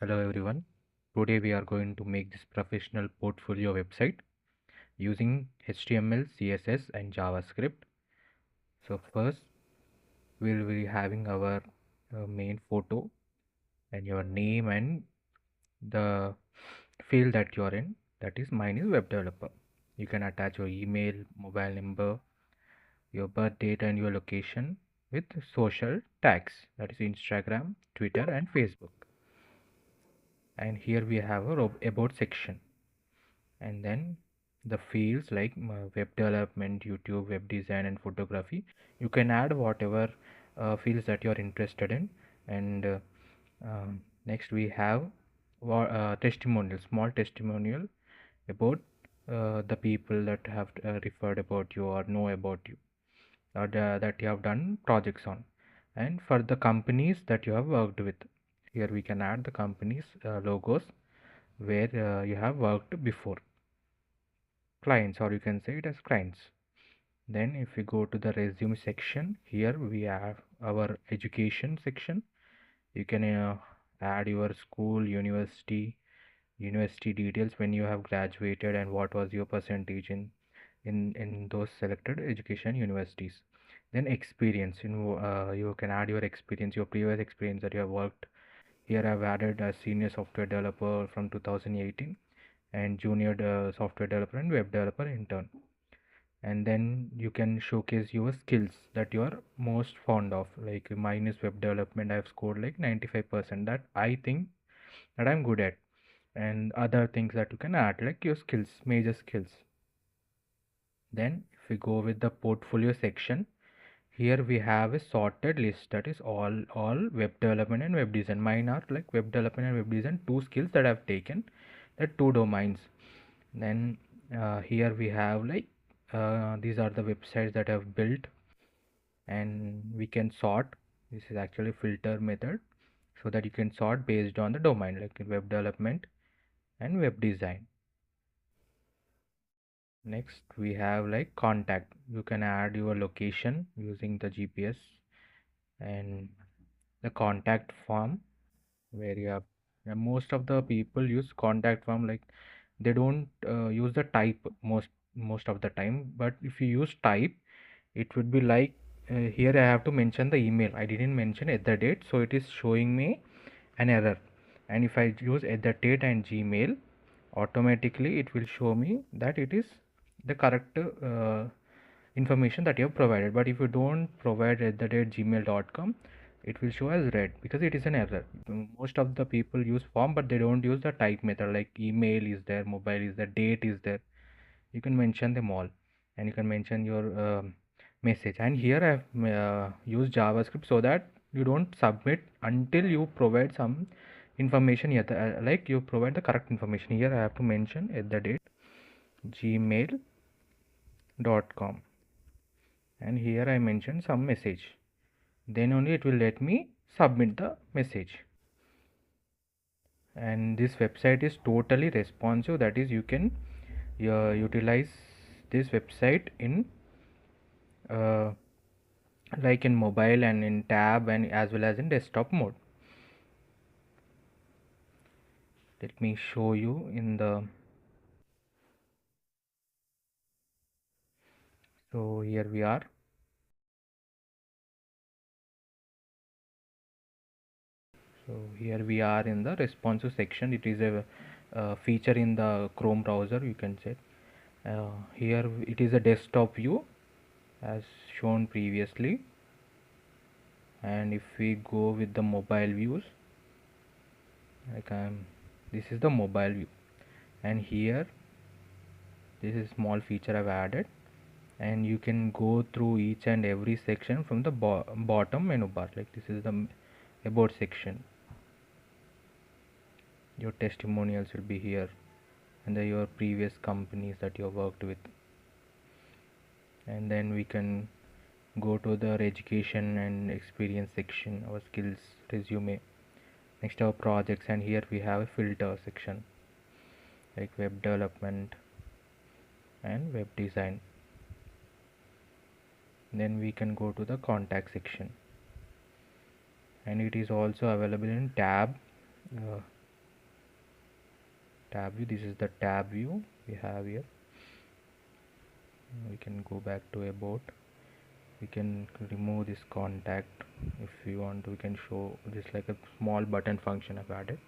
Hello everyone. Today we are going to make this professional portfolio website using HTML, CSS and JavaScript. So first we'll be having our main photo and your name and the field that you're in. That is mine is web developer. You can attach your email, mobile number, your birth date and your location with social tags. That is Instagram, Twitter and Facebook. And here we have a about section. And then the fields like web development, YouTube, web design and photography, you can add whatever fields that you're interested in. And next we have testimonial, small testimonial about the people that have referred about you or know about you, or that you have done projects on. And for the companies that you have worked with, here we can add the companies logos where you have worked before, clients, or you can say it as clients. Then if we go to the resume section, here we have our education section. You can add your school, university details, when you have graduated and what was your percentage in those selected education universities. Then experience, you can add your experience, your previous experience that you have worked. Here I've added a senior software developer from 2018 and junior software developer and web developer intern. And then you can showcase your skills that you are most fond of. Like mine is web development, I've scored like 95%, that I think that I'm good at. And other things that you can add like your skills, major skills. Then if we go with the portfolio section, here we have a sorted list, that is all web development and web design. Mine are like web development and web design, two skills that I've taken, the two domains. Then here we have like these are the websites that I've built, and we can sort. This is actually filter method, so that you can sort based on the domain like web development and web design. Next we have like contact. You can add your location using the GPS, and the contact form where you have, and most of the people use contact form, like they don't use the type most of the time. But if you use type, it would be like here I have to mention the email, I didn't mention at the date, so it is showing me an error. And if I use at the date and Gmail, automatically it will show me that it is the correct information that you have provided. But if you don't provide at the date gmail.com, it will show as red because it is an error. Most of the people use form, but they don't use the type method, like email is there, mobile is there, date is there. You can mention them all, and you can mention your message. And here I have used JavaScript so that you don't submit until you provide some information here, like you provide the correct information. Here I have to mention at the date gmail.com, and here I mention some message, then only it will let me submit the message. And this website is totally responsive, that is you can utilize this website in uh, like in mobile and in tab and as well as in desktop mode. Let me show you in the, so here we are. So here we are in the responsive section. It is a feature in the Chrome browser, you can say. Here it is a desktop view as shown previously, and if we go with the mobile views, like this is the mobile view, and here this is small feature I've added, and you can go through each and every section from the bottom menu bar. Like this is the about section, your testimonials will be here, and your previous companies that you have worked with. And then we can go to the education and experience section, our skills, resume, next our projects, and here we have a filter section like web development and web design. Then we can go to the contact section, and it is also available in tab tab view. This is the tab view we have here. We can go back to about. We can remove this contact if we want. We can show this like a small button function I've added.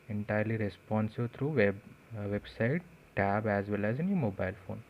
Entirely responsive through website, tab, as well as in your mobile phone.